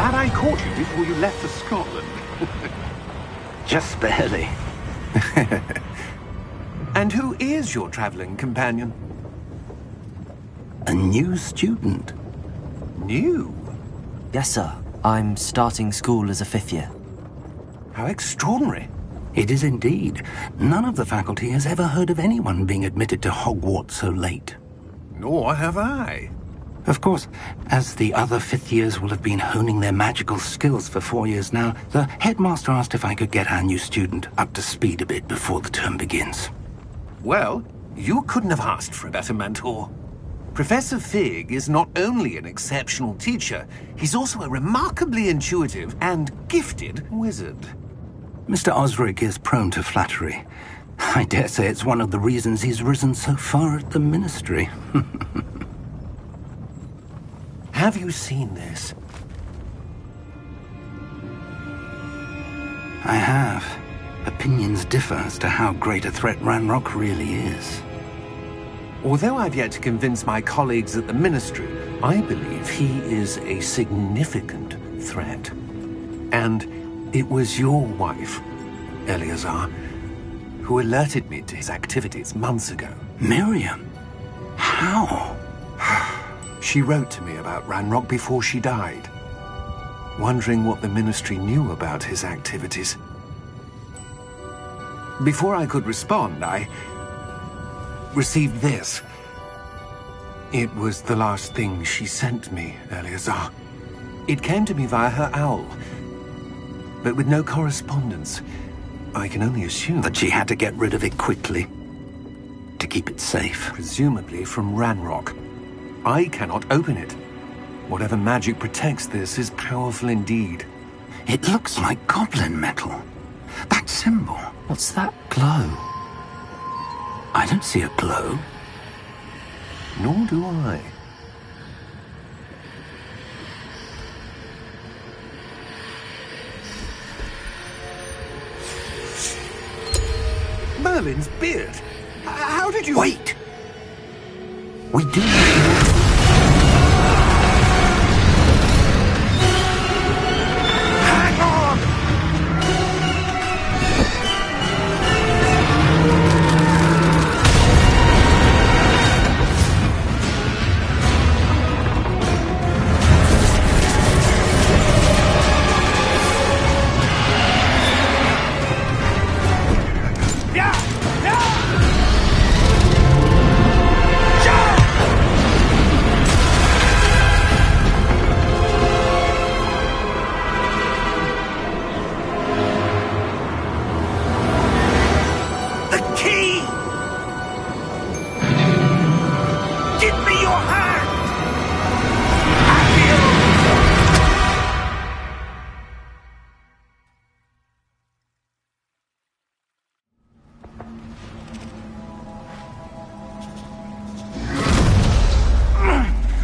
Glad I caught you before you left for Scotland. Just barely. And who is your traveling companion? A new student. New? Yes, sir. I'm starting school as a 5th year. How extraordinary. It is indeed. None of the faculty has ever heard of anyone being admitted to Hogwarts so late. Nor have I. Of course, as the other 5th years will have been honing their magical skills for 4 years now, the headmaster asked if I could get our new student up to speed a bit before the term begins. Well, you couldn't have asked for a better mentor. Professor Fig is not only an exceptional teacher, he's also a remarkably intuitive and gifted wizard. Mr. Osric is prone to flattery. I dare say it's one of the reasons he's risen so far at the Ministry. Have you seen this? I have. Opinions differ as to how great a threat Ranrock really is. Although I've yet to convince my colleagues at the Ministry, I believe he is a significant threat. And it was your wife, Eleazar, who alerted me to his activities months ago. Miriam? How? She wrote to me about Ranrock before she died, wondering what the Ministry knew about his activities. Before I could respond, I received this. It was the last thing she sent me, Eleazar. It came to me via her owl, but with no correspondence. I can only assume That she had to get rid of it quickly, to keep it safe. presumably from Ranrock. I cannot open it. Whatever magic protects this is powerful indeed. It looks like goblin metal. That symbol. What's that glow? I don't see a glow. Nor do I. Merlin's beard. How did you... Wait! We do... Hang on!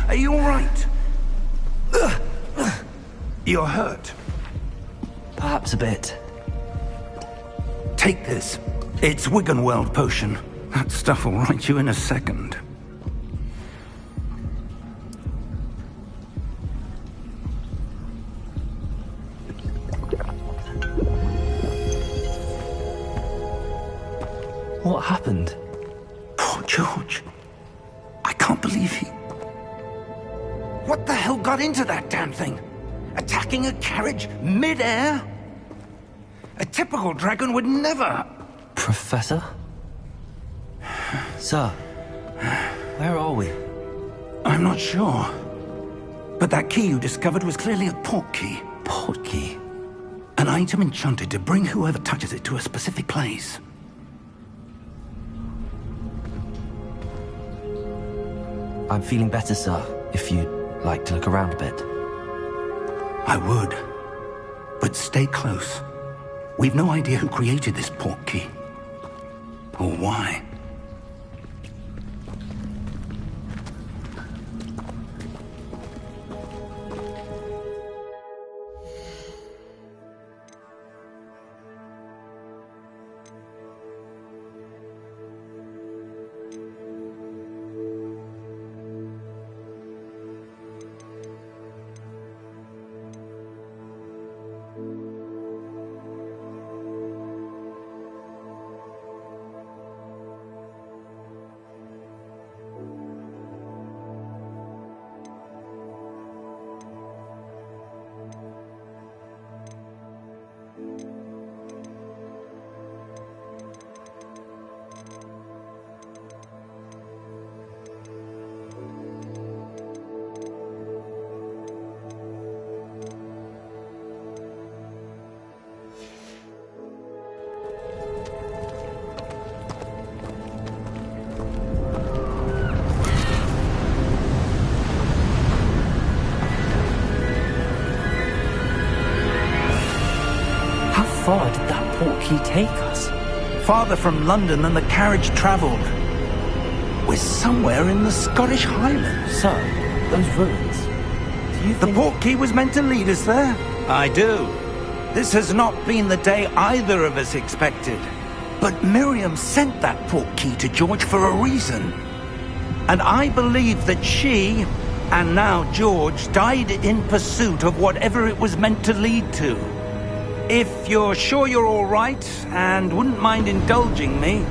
Are you all right? You're hurt. Perhaps a bit. Take this. It's Wiggenweld potion. That stuff will right you in a second. What happened? Poor George. I can't believe he... What the hell got into that damn thing? Attacking a carriage mid-air? A typical dragon would never... Professor? Sir, where are we? I'm not sure. But that key you discovered was clearly a port key. Port key? An item enchanted to bring whoever touches it to a specific place. I'm feeling better, sir, if you'd like to look around a bit. I would. But stay close. We've no idea who created this port key. Or why. far did that portkey take us? Farther from London than the carriage travelled. We're somewhere in the Scottish Highlands. Sir, those ruins. Do you The think... portkey was meant to lead us there? I do. This has not been the day either of us expected. But Miriam sent that portkey to George for a reason. And I believe that she, and now George, died in pursuit of whatever it was meant to lead to. If you're sure you're all right, and wouldn't mind indulging me,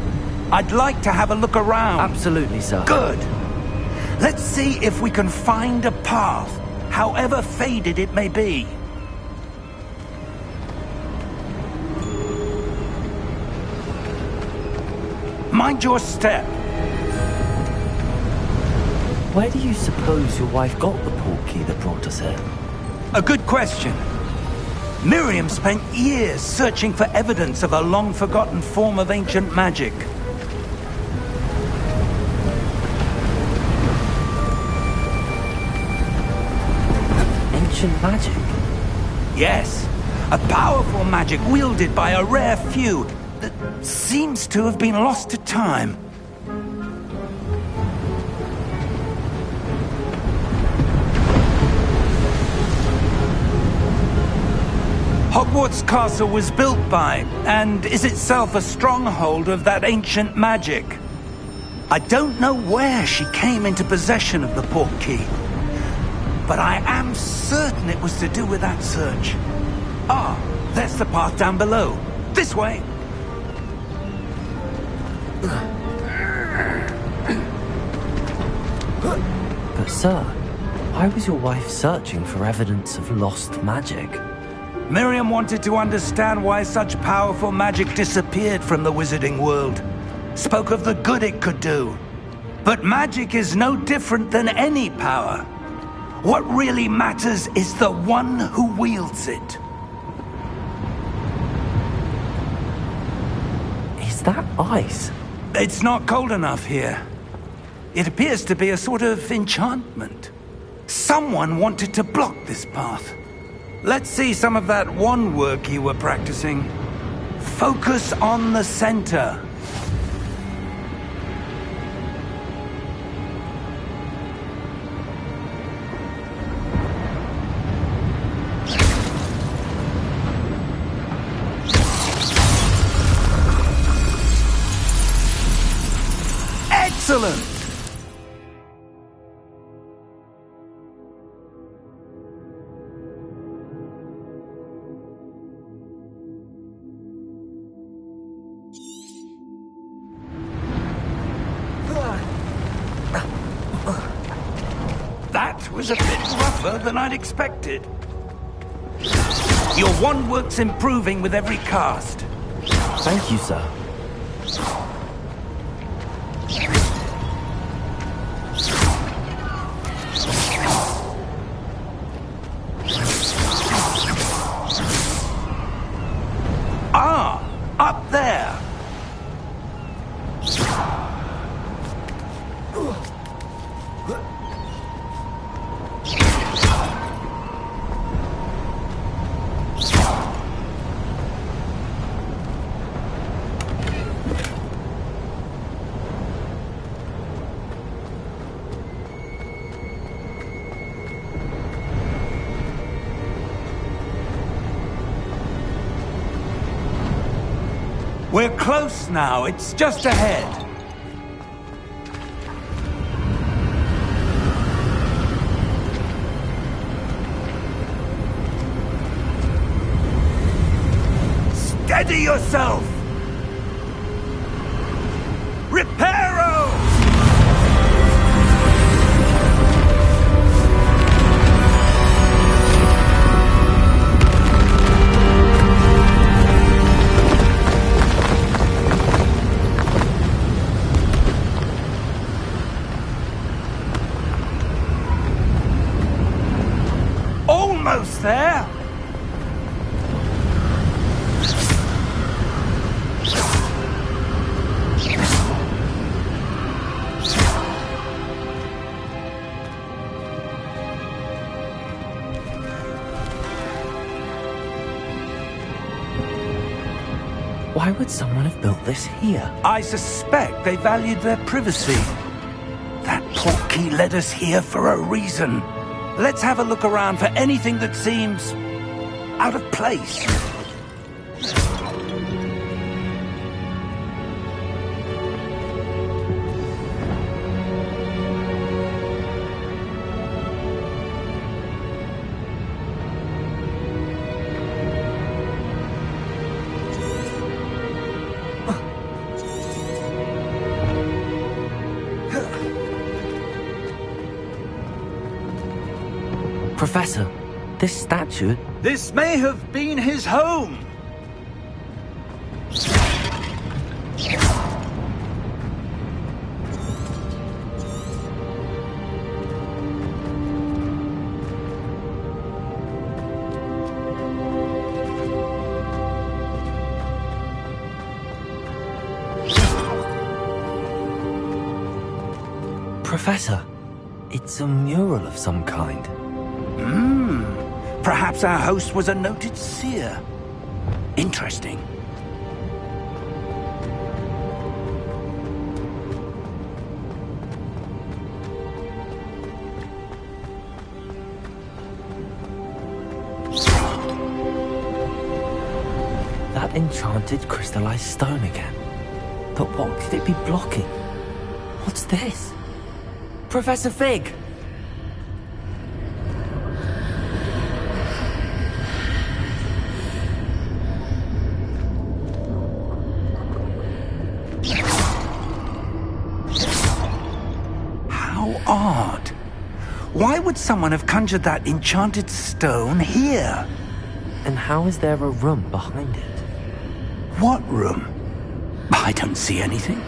I'd like to have a look around. Absolutely, sir. Good. Let's see if we can find a path, however faded it may be. Mind your step. Where do you suppose your wife got the portkey that brought us here? A good question. Miriam spent years searching for evidence of a long-forgotten form of ancient magic. Ancient magic? Yes, a powerful magic wielded by a rare few that seems to have been lost to time. Hogwarts Castle was built by, and is itself a stronghold of that ancient magic. I don't know where she came into possession of the portkey, but I am certain it was to do with that search. Ah, there's the path down below. This way. But sir, why was your wife searching for evidence of lost magic? Miriam wanted to understand why such powerful magic disappeared from the wizarding world. Spoke of the good it could do. But magic is no different than any power. What really matters is the one who wields it. Is that ice? It's not cold enough here. It appears to be a sort of enchantment. Someone wanted to block this path. Let's see some of that wand work you were practicing. Focus on the center. Excellent! That was a bit rougher than I'd expected. Your wand work's improving with every cast. Thank you, sir. Ah, up there. We're close now. It's just ahead. Steady yourself! Reparo! Almost there! Why would someone have built this here? I suspect they valued their privacy. That portkey led us here for a reason. Let's have a look around for anything that seems out of place. Professor, this statue... This may have been his home. Professor, it's a mural of some kind. Perhaps our host was a noted seer. Interesting. That enchanted crystallized stone again. But what could it be blocking? What's this? Professor Fig! Odd. Why would someone have conjured that enchanted stone here? And how is there a room behind it? What room? I don't see anything.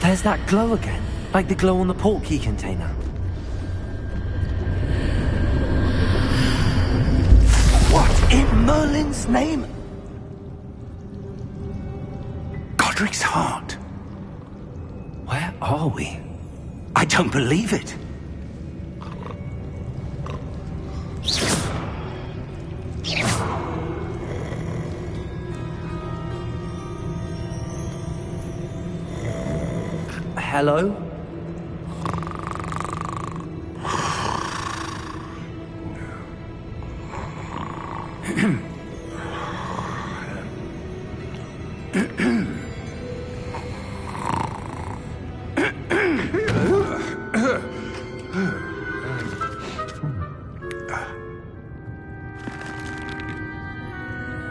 There's that glow again, like the glow on the portkey container. What in Merlin's name? Godric's heart. Where are we? I don't believe it. Hello?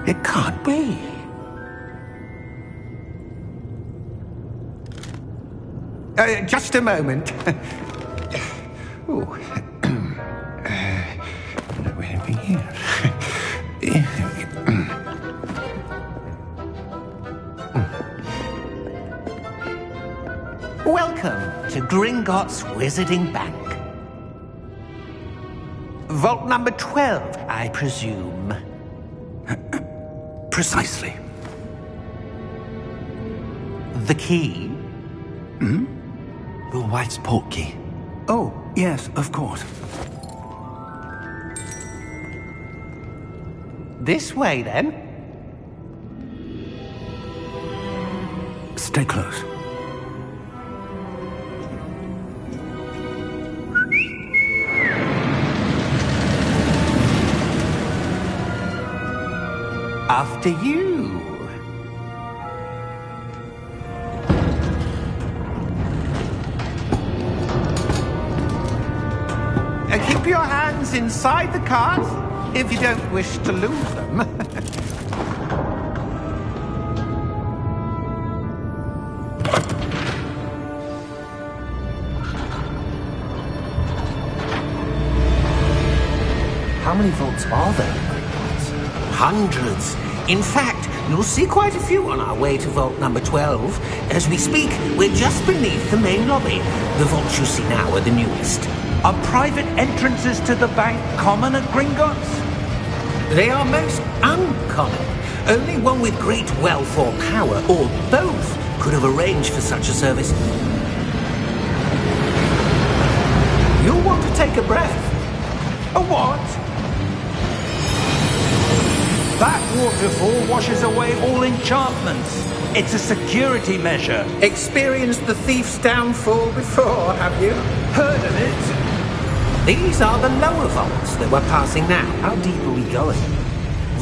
It can't be. Just a moment. Oh. Where are we here? Welcome to Gringotts Wizarding Bank. Vault number 12, I presume. Precisely. The key? Your wife's portkey. Oh, yes, of course. This way, then. Stay close. After you. Keep your hands inside the cart if you don't wish to lose them. How many vaults are there in Gringotts? Hundreds. In fact, you'll see quite a few on our way to vault number 12. As we speak, we're just beneath the main lobby. The vaults you see now are the newest. Are private entrances to the bank common at Gringotts? They are most uncommon. Only one with great wealth or power, or both, could have arranged for such a service. You'll want to take a breath. A what? That waterfall washes away all enchantments. It's a security measure. Experienced the thief's downfall before, have you? Heard of it? These are the lower vaults that we're passing now. How deep are we going?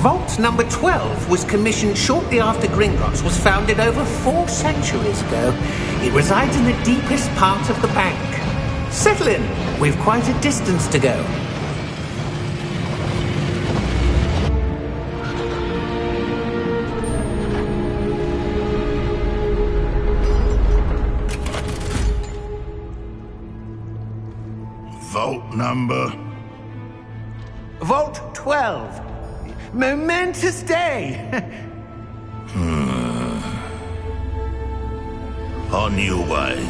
Vault number 12 was commissioned shortly after Gringotts was founded over 4 centuries ago. It resides in the deepest part of the bank. Settle in. We've quite a distance to go. Vault number? Vault 12. Momentous day. On your way.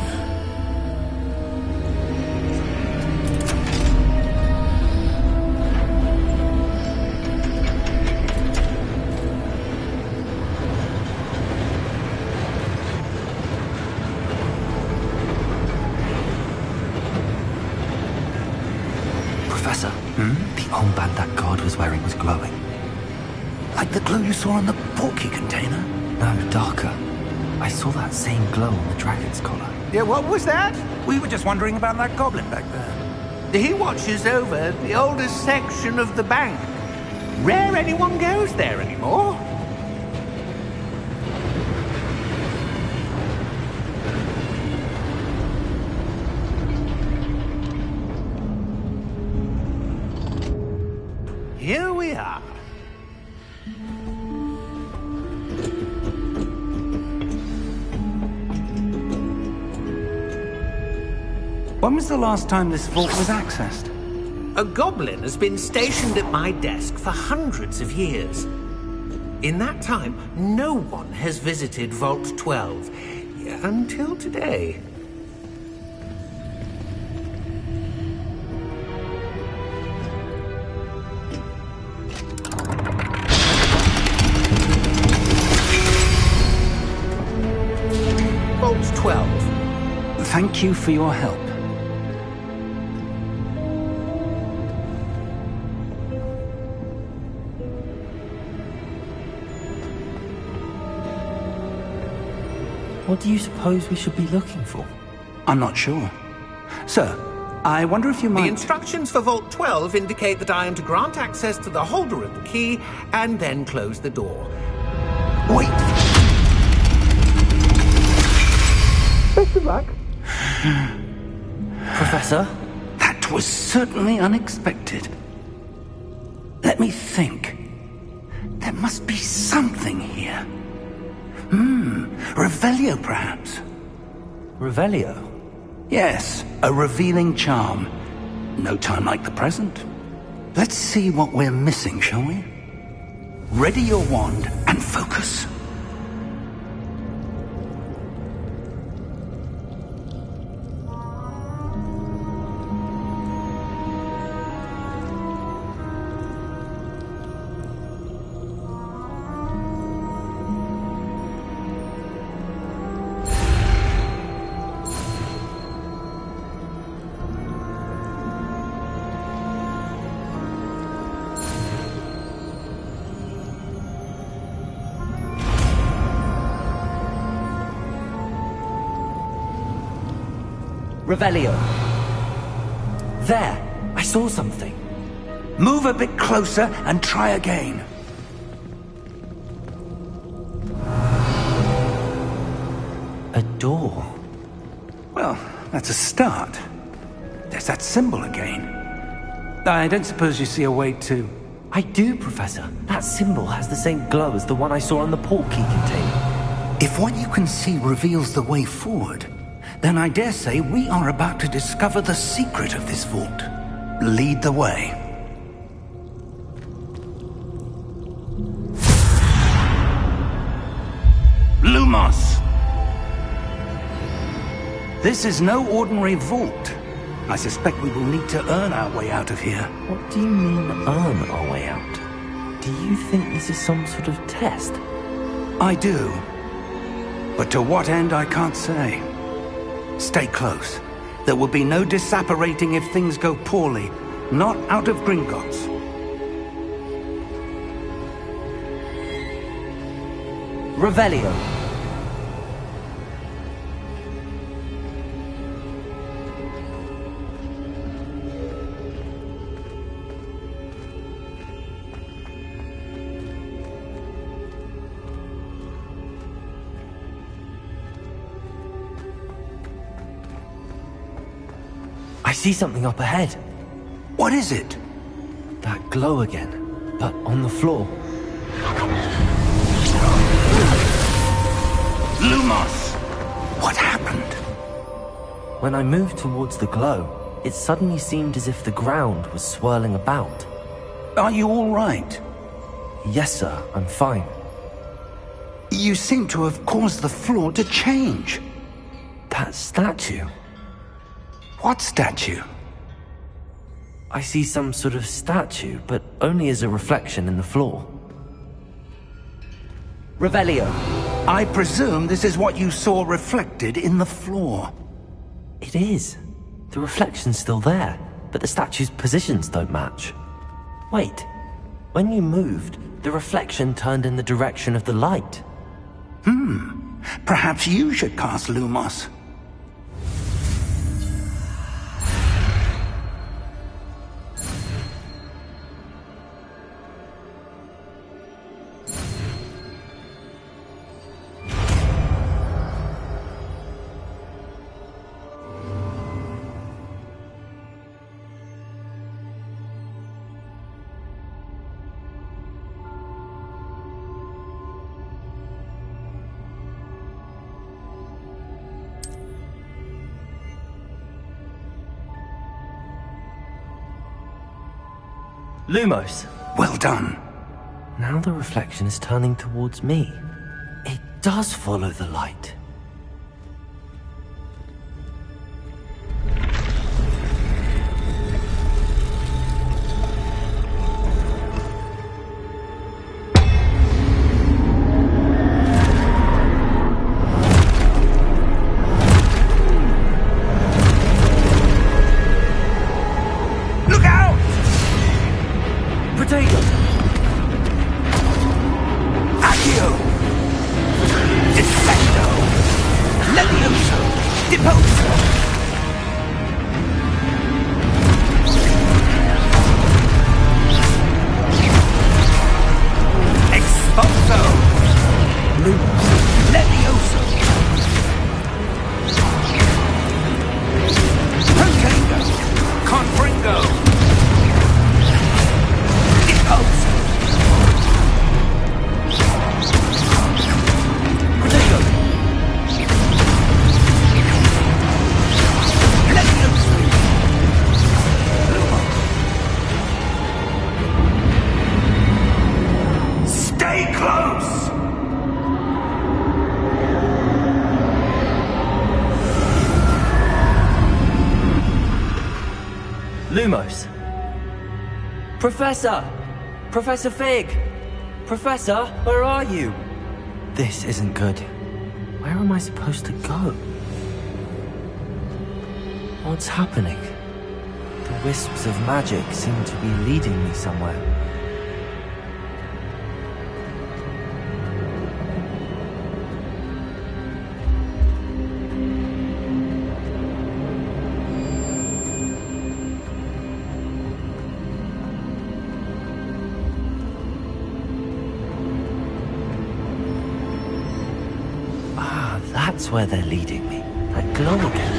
Professor, the armband that guard was wearing was glowing. Like the glow you saw on the porky container? No, darker. I saw that same glow on the dragon's collar. Yeah, what was that? We were just wondering about that goblin back there. He watches over the oldest section of the bank. Rare anyone goes there anymore. Here we are. When was the last time this vault was accessed? A goblin has been stationed at my desk for hundreds of years. In that time, no one has visited Vault 12. Until today. Vault 12. Thank you for your help. What do you suppose we should be looking for? I'm not sure. Sir, I wonder if you might... The instructions for Vault 12 indicate that I am to grant access to the holder of the key and then close the door. Wait! Best of luck. Professor? That was certainly unexpected. Let me think. There must be something here. Revelio, perhaps? Revelio? Yes, a revealing charm. No time like the present. Let's see what we're missing, shall we? Ready your wand and focus. Revelio. There! I saw something. Move a bit closer and try again. A door. Well, that's a start. There's that symbol again. I don't suppose you see a way to... I do, Professor. That symbol has the same glow as the one I saw on the portkey container. If what you can see reveals the way forward, then I dare say we are about to discover the secret of this vault. Lead the way. Lumos! This is no ordinary vault. I suspect we will need to earn our way out of here. What do you mean, earn our way out? Do you think this is some sort of test? I do. But to what end, I can't say. Stay close. There will be no disapparating if things go poorly. Not out of Gringotts. Revelio. I see something up ahead. What is it? That glow again, but on the floor. Lumos! What happened? When I moved towards the glow, it suddenly seemed as if the ground was swirling about. Are you all right? Yes, sir, I'm fine. You seem to have caused the floor to change. That statue. What statue? I see some sort of statue, but only as a reflection in the floor. Revelio. I presume this is what you saw reflected in the floor. It is. The reflection's still there, but the statue's positions don't match. Wait. When you moved, the reflection turned in the direction of the light. Perhaps you should cast Lumos. Lumos. Well done. Now the reflection is turning towards me. It does follow the light. Lumos. Professor! Professor Fig! Professor, where are you? This isn't good. Where am I supposed to go? What's happening? The wisps of magic seem to be leading me somewhere. That's where they're leading me. That glow again.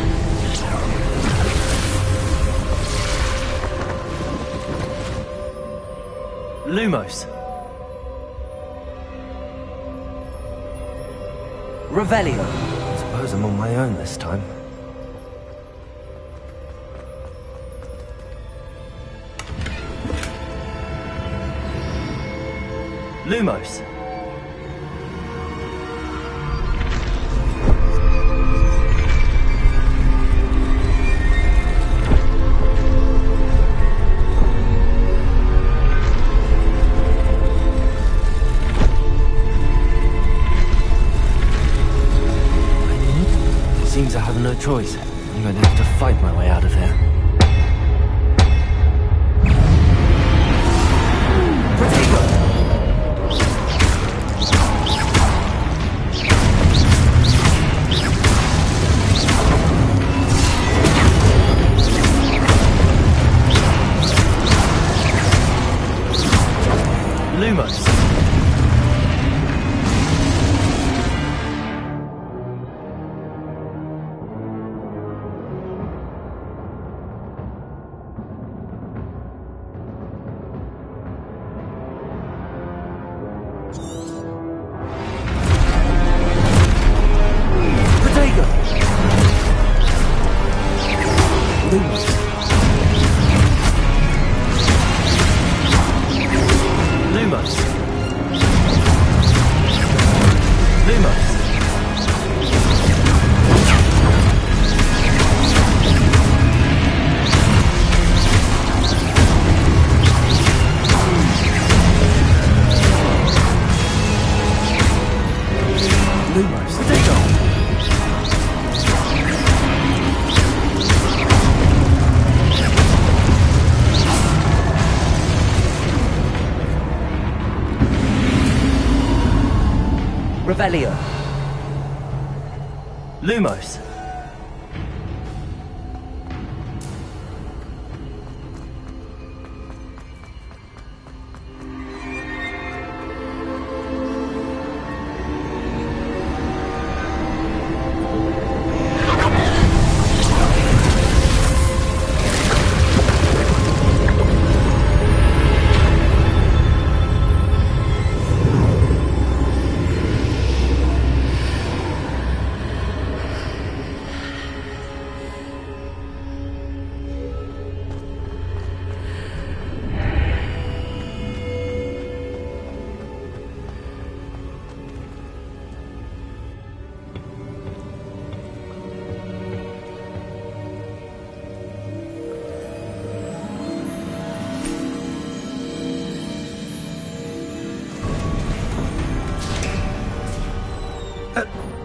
Lumos. Revelio. I suppose I'm on my own this time. Lumos. Seems I have no choice. I'm going to have to fight my way out of here. Lumos. Revelio. Lumos.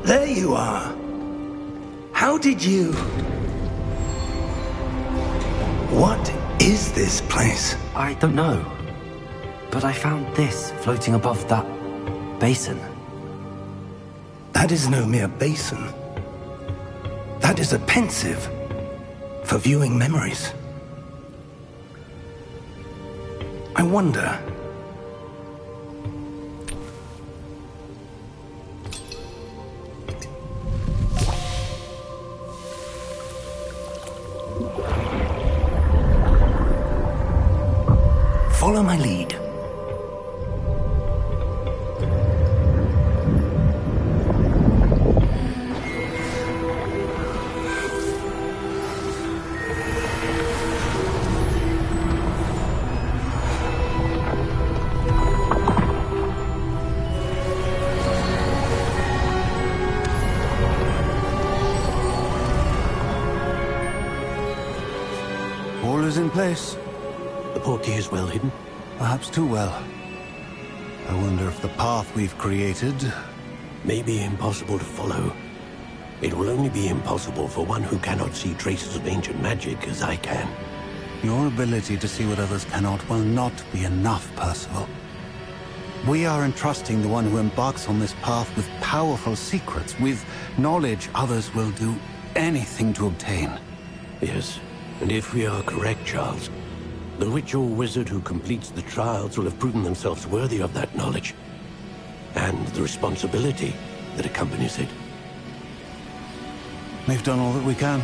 There you are. How did you... What is this place? I don't know. But I found this floating above that basin. That is no mere basin. That is a pensive for viewing memories. I wonder... Follow my lead. All is in place. The portkey is well hidden. Perhaps too well. I wonder if the path we've created... May be impossible to follow. It will only be impossible for one who cannot see traces of ancient magic as I can. Your ability to see what others cannot will not be enough, Percival. We are entrusting the one who embarks on this path with powerful secrets, with knowledge others will do anything to obtain. Yes, and if we are correct, Charles, the witch or wizard who completes the trials will have proven themselves worthy of that knowledge, and the responsibility that accompanies it. We've done all that we can.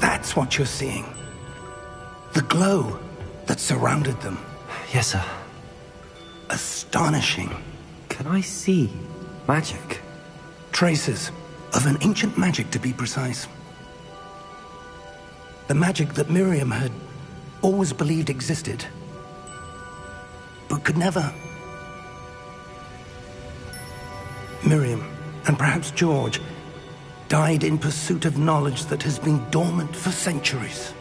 That's what you're seeing. The glow that surrounded them. Yes, sir. Astonishing. Can I see magic? Traces of an ancient magic, to be precise. The magic that Miriam had always believed existed, but could never. Miriam, and perhaps George, died in pursuit of knowledge that has been dormant for centuries.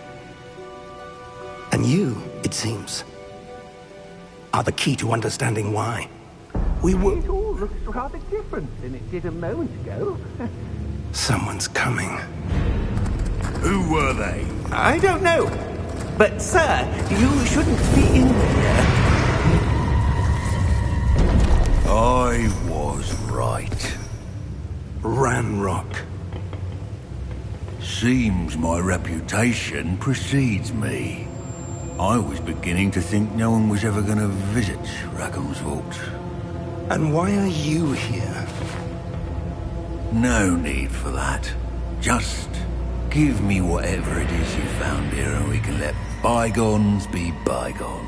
And you, it seems, are the key to understanding why. It all looks rather different than it did a moment ago. Someone's coming. Who were they? I don't know. But, sir, you shouldn't be in here. I was right. Ranrock. Seems my reputation precedes me. I was beginning to think no one was ever going to visit Rackham's Vault. And why are you here? No need for that. Just give me whatever it is you found here and we can let bygones be bygones.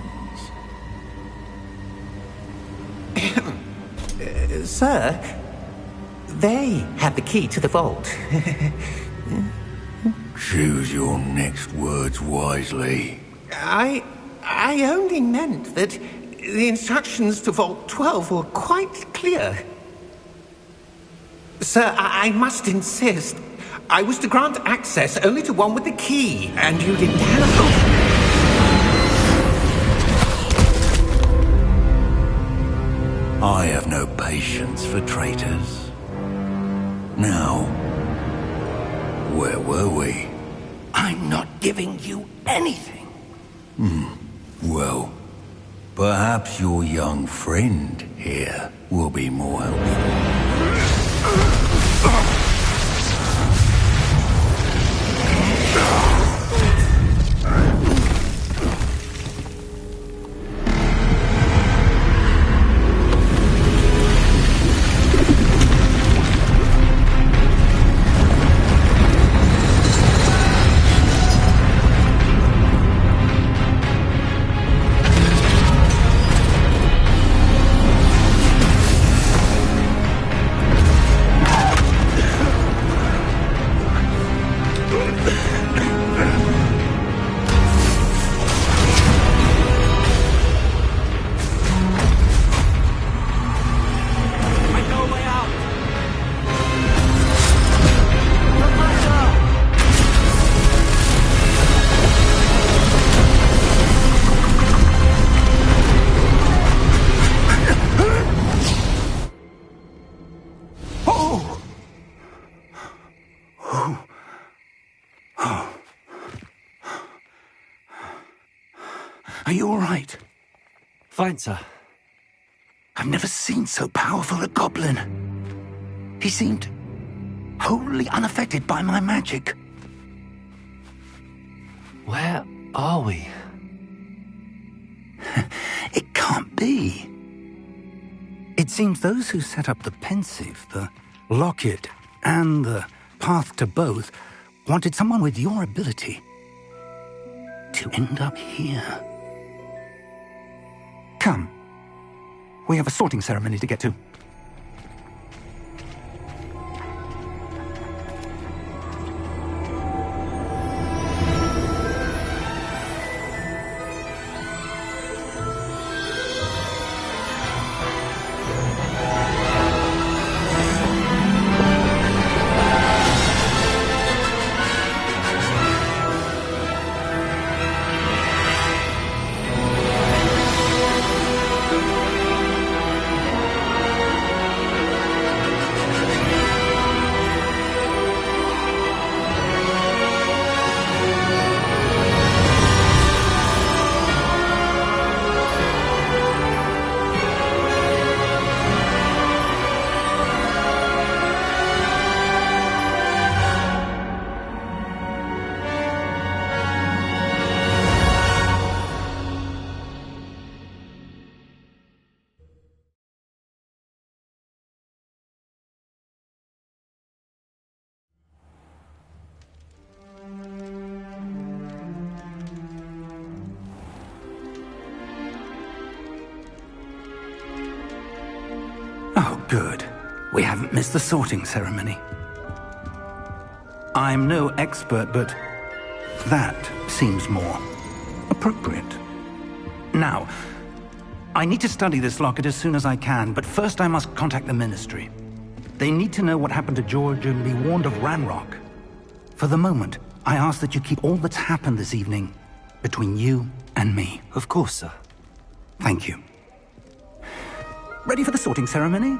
Sir, they have the key to the vault. Choose your next words wisely. I only meant that the instructions to Vault 12 were quite clear. Sir, I must insist. I was to grant access only to one with the key, and you didn't have... I have no patience for traitors. Now, where were we? I'm not giving you anything. Well, perhaps your young friend here will be more helpful. Are you all right? Fine, sir. I've never seen so powerful a goblin. He seemed wholly unaffected by my magic. Where are we? It can't be. It seems those who set up the pensive, the locket, and the path to both wanted someone with your ability to end up here. Come. We have a sorting ceremony to get to. Oh, good. We haven't missed the sorting ceremony. I'm no expert, but that seems more appropriate. Now, I need to study this locket as soon as I can, but first I must contact the Ministry. They need to know what happened to George and be warned of Ranrock. For the moment, I ask that you keep all that's happened this evening between you and me. Of course, sir. Thank you. Ready for the sorting ceremony?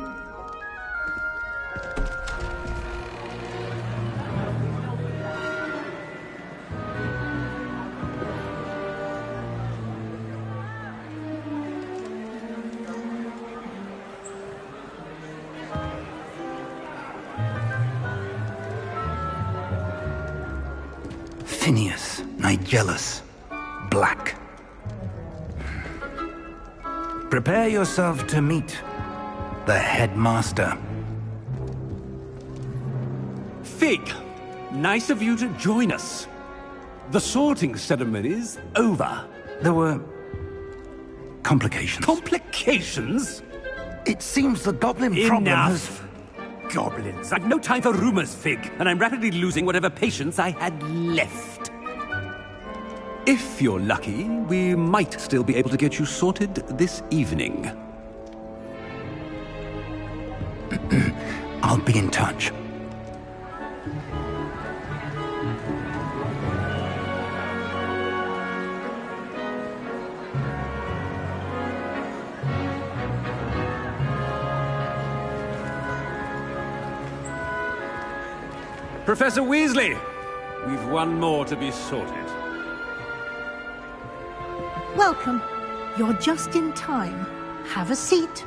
Phineas, Nigellus, Black. Prepare yourself to meet the headmaster. Fig, nice of you to join us. The sorting ceremony's over. There were complications. Complications? It seems the goblin problem has... Enough! Goblins. I've no time for rumors, Fig, and I'm rapidly losing whatever patience I had left. If you're lucky, we might still be able to get you sorted this evening. I'll be in touch. Professor Weasley, we've one more to be sorted. Welcome. You're just in time. Have a seat.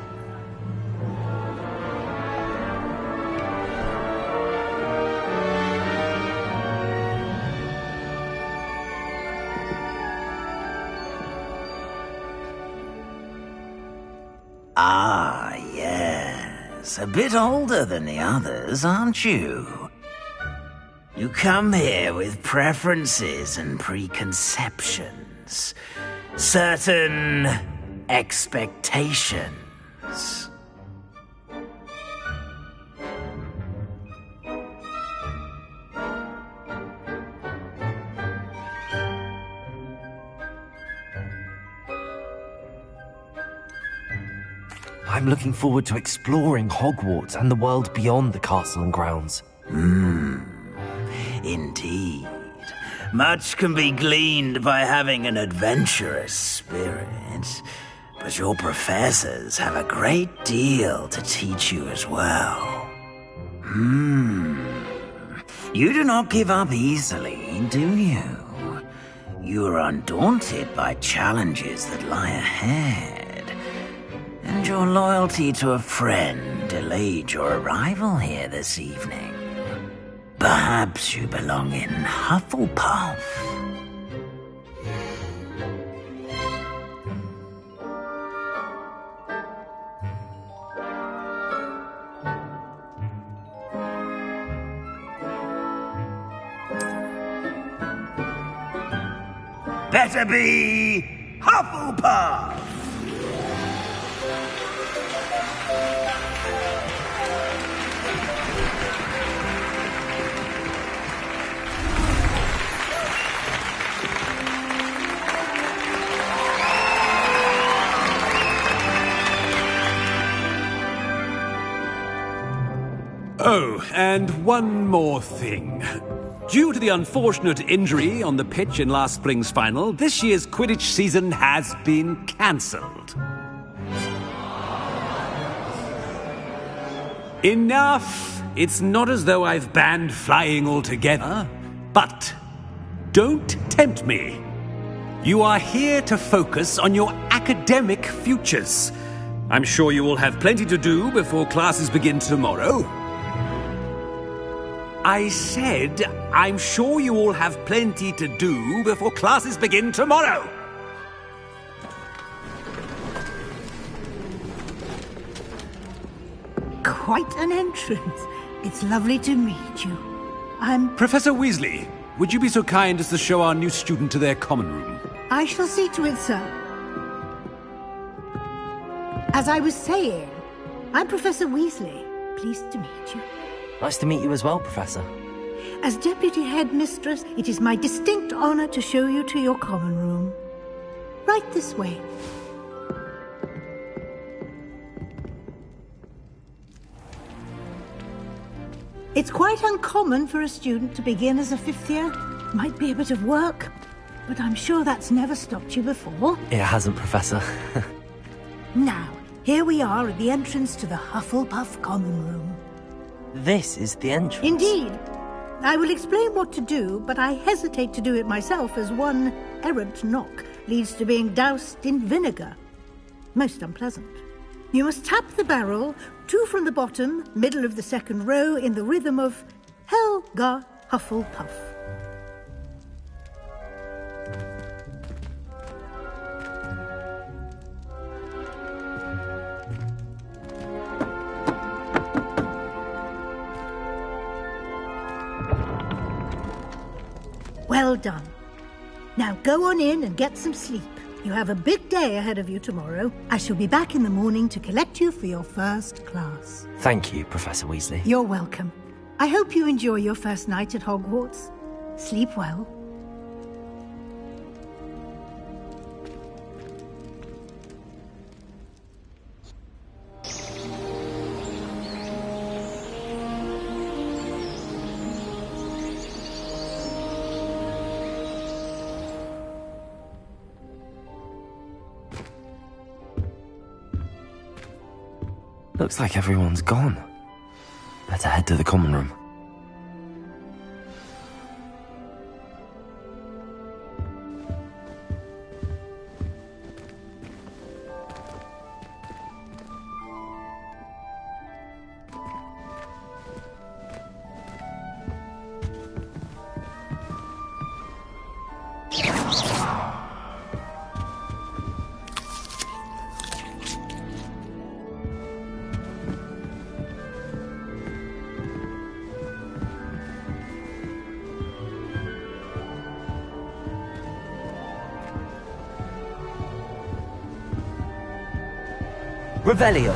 Ah, yes. A bit older than the others, aren't you? You come here with preferences and preconceptions. Certain expectations. I'm looking forward to exploring Hogwarts and the world beyond the castle and grounds. Indeed. Much can be gleaned by having an adventurous spirit, but your professors have a great deal to teach you as well. You do not give up easily, do you? You are undaunted by challenges that lie ahead, and your loyalty to a friend delayed your arrival here this evening. Perhaps you belong in Hufflepuff. Better be Hufflepuff! Oh, and one more thing. Due to the unfortunate injury on the pitch in last spring's final, this year's Quidditch season has been cancelled. Enough! It's not as though I've banned flying altogether, but don't tempt me. You are here to focus on your academic futures. I'm sure you will have plenty to do before classes begin tomorrow. I said, I'm sure you all have plenty to do before classes begin tomorrow. Quite an entrance. It's lovely to meet you. I'm... Professor Weasley, would you be so kind as to show our new student to their common room? I shall see to it, sir. As I was saying, I'm Professor Weasley. Pleased to meet you. Nice to meet you as well, Professor. As Deputy Headmistress, it is my distinct honor to show you to your common room. Right this way. It's quite uncommon for a student to begin as a fifth year. Might be a bit of work, but I'm sure that's never stopped you before. It hasn't, Professor. Now, here we are at the entrance to the Hufflepuff common room. This is the entrance. Indeed. I will explain what to do, but I hesitate to do it myself as one errant knock leads to being doused in vinegar. Most unpleasant. You must tap the barrel, 2 from the bottom, middle of the second row, in the rhythm of Helga Hufflepuff. Well done. Now go on in and get some sleep. You have a big day ahead of you tomorrow. I shall be back in the morning to collect you for your first class. Thank you, Professor Weasley. You're welcome. I hope you enjoy your first night at Hogwarts. Sleep well. Looks like everyone's gone. Better head to the common room. Revelio.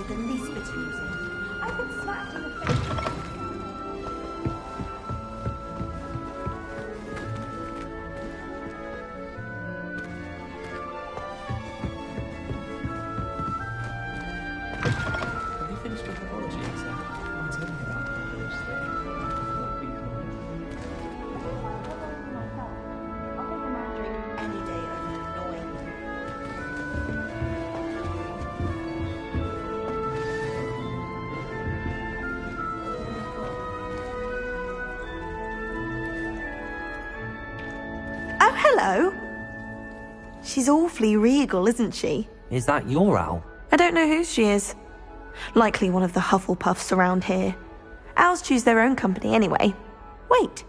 The least bit amusing. I've been slapped in the face. Have you finished your biology exam? I'll tell you about those things. What we I'll take a magic any day over an annoying. Oh, hello. She's awfully regal, isn't she? Is that your owl? I don't know who she is. Likely one of the Hufflepuffs around here. Owls choose their own company anyway. Wait,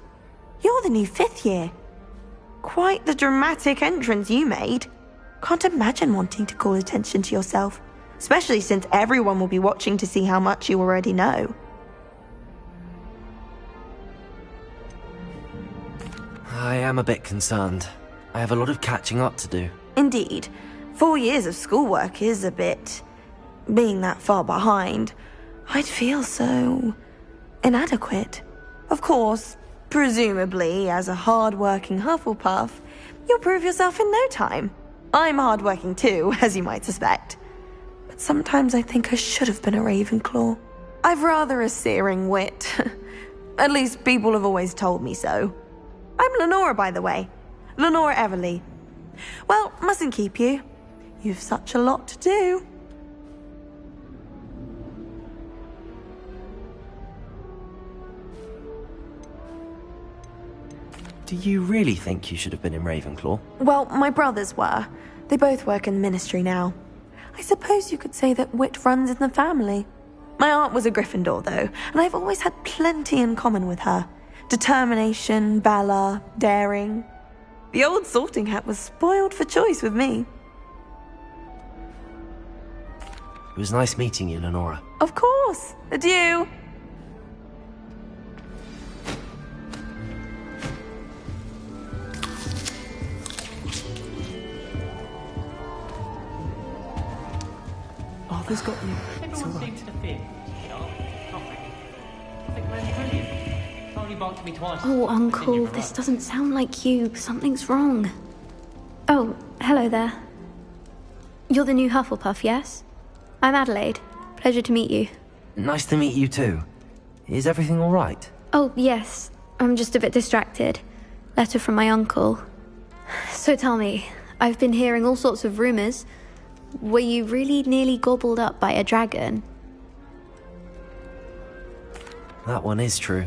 you're the new 5th year. Quite the dramatic entrance you made. Can't imagine wanting to call attention to yourself, especially since everyone will be watching to see how much you already know. I am a bit concerned. I have a lot of catching up to do. Indeed. 4 years of schoolwork is a bit... Being that far behind, I'd feel so... inadequate. Of course, presumably, as a hard-working Hufflepuff, you'll prove yourself in no time. I'm hard-working too, as you might suspect. But sometimes I think I should have been a Ravenclaw. I've rather a searing wit. At least people have always told me so. I'm Lenora, by the way. Lenora Everly. Well, mustn't keep you. You've such a lot to do. Do you really think you should have been in Ravenclaw? Well, my brothers were. They both work in the ministry now. I suppose you could say that wit runs in the family. My aunt was a Gryffindor, though, and I've always had plenty in common with her. Determination, valor, daring. The old sorting hat was spoiled for choice with me. It was nice meeting you, Lenora. Of course. Adieu. Arthur's got you. It's all right. Everyone seems to fit. Nothing really brilliant. Only barked at me twice. Oh, Uncle, this doesn't sound like you. Something's wrong. Oh, hello there. You're the new Hufflepuff, yes? I'm Adelaide. Pleasure to meet you. Nice to meet you too. Is everything all right? Oh, yes. I'm just a bit distracted. Letter from my uncle. So tell me, I've been hearing all sorts of rumors. Were you really nearly gobbled up by a dragon? that one is true.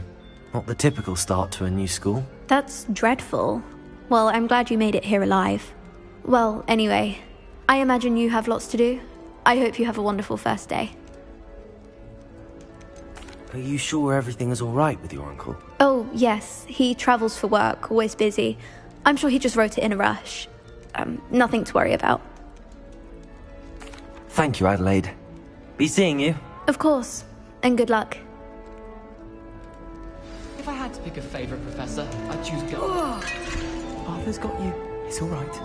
Not the typical start to a new school. That's dreadful. Well, I'm glad you made it here alive. Well, anyway, I imagine you have lots to do. I hope you have a wonderful first day. Are you sure everything is alright with your uncle? Oh, yes. He travels for work, always busy. I'm sure he just wrote it in a rush. Nothing to worry about. Thank you, Adelaide. Be seeing you. Of course. And good luck. If I had to pick a favourite professor, I'd choose Gilbert. Arthur's got you. It's all right.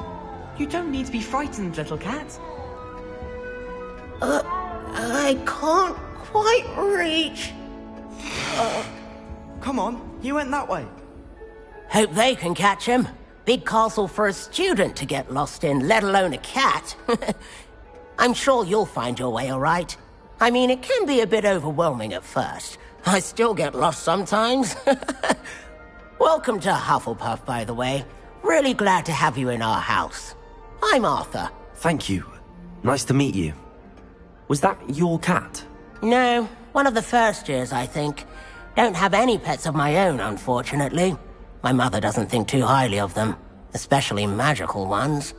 You don't need to be frightened, little cat. I can't quite reach. Come on, you went that way. Hope they can catch him. Big castle for a student to get lost in, let alone a cat. I'm sure you'll find your way all right. I mean, it can be a bit overwhelming at first. I still get lost sometimes. Welcome to Hufflepuff, by the way. Really glad to have you in our house. I'm Arthur. Thank you. Nice to meet you. Was that your cat? No, one of the first years, I think. Don't have any pets of my own, unfortunately. My mother doesn't think too highly of them, especially magical ones.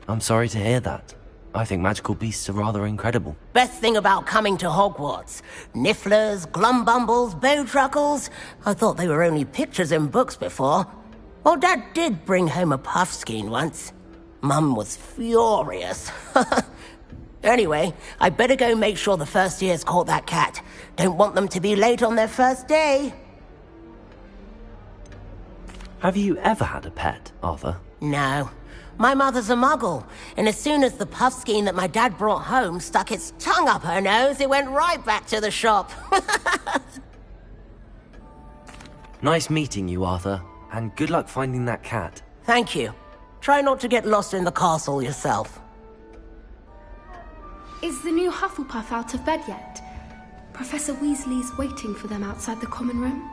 I'm sorry to hear that. I think magical beasts are rather incredible. Best thing about coming to Hogwarts. Nifflers, glumbumbles, bowtruckles. I thought they were only pictures in books before. Well, Dad did bring home a puffskein once. Mum was furious. Anyway, I better go make sure the first years caught that cat. Don't want them to be late on their first day. Have you ever had a pet, Arthur? No. My mother's a muggle, and as soon as the puffskein that my dad brought home stuck its tongue up her nose, it went right back to the shop. Nice meeting you, Arthur, and good luck finding that cat. Thank you. Try not to get lost in the castle yourself. Is the new Hufflepuff out of bed yet? Professor Weasley's waiting for them outside the common room.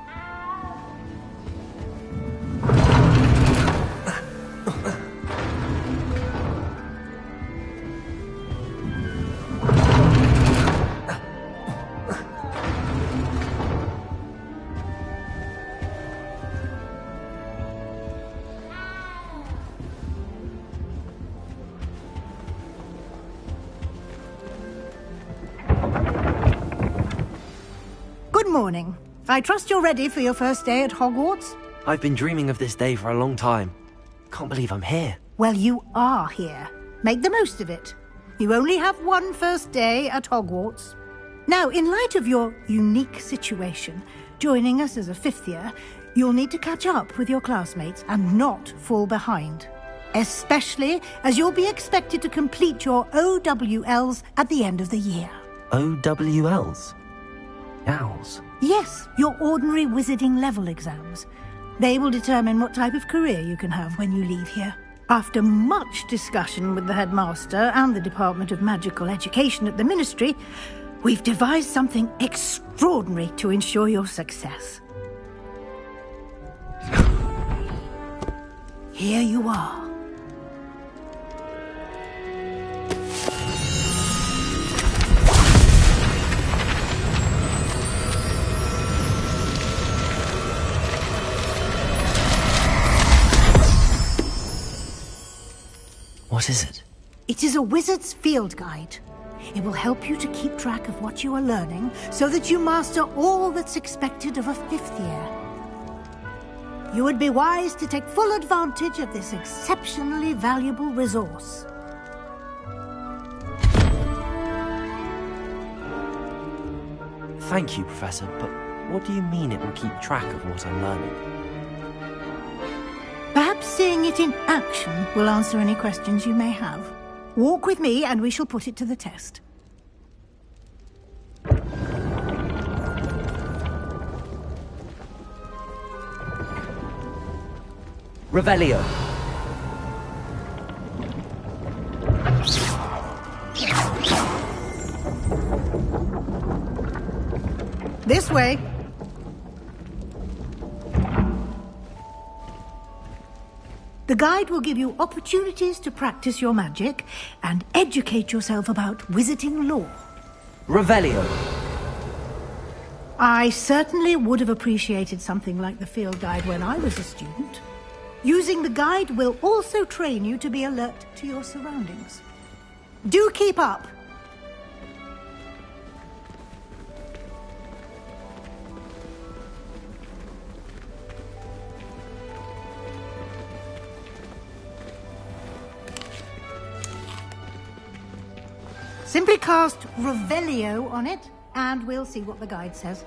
Good morning. I trust you're ready for your first day at Hogwarts? I've been dreaming of this day for a long time. Can't believe I'm here. Well, you are here. Make the most of it. You only have one first day at Hogwarts. Now, in light of your unique situation, joining us as a fifth year, you'll need to catch up with your classmates and not fall behind. Especially as you'll be expected to complete your OWLs at the end of the year. OWLs? Owls? Yes, your ordinary wizarding level exams. They will determine what type of career you can have when you leave here. After much discussion with the headmaster and the Department of Magical Education at the Ministry, we've devised something extraordinary to ensure your success. Here you are. What is it? It is a wizard's field guide. It will help you to keep track of what you are learning so that you master all that's expected of a fifth year. You would be wise to take full advantage of this exceptionally valuable resource. Thank you, Professor, but what do you mean it will keep track of what I'm learning? Perhaps seeing it in action will answer any questions you may have. Walk with me and we shall put it to the test. Revelio. This way. The guide will give you opportunities to practice your magic and educate yourself about wizarding lore. Revelio. I certainly would have appreciated something like the field guide when I was a student. Using the guide will also train you to be alert to your surroundings. Do keep up! Simply cast Revelio on it, and we'll see what the guide says.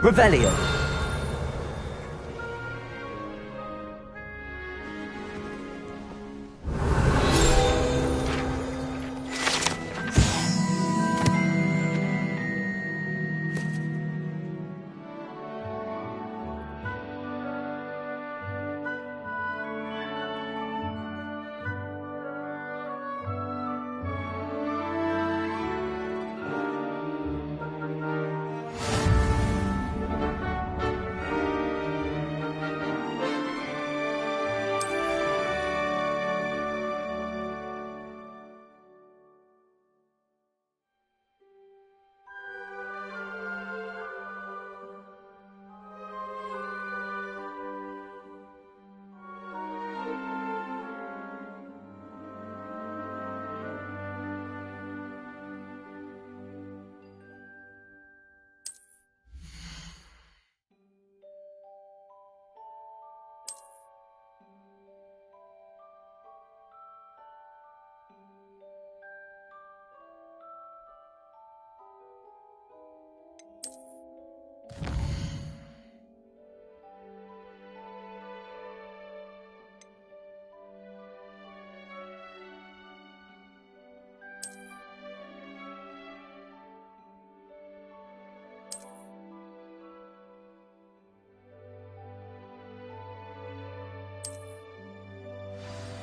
Revelio.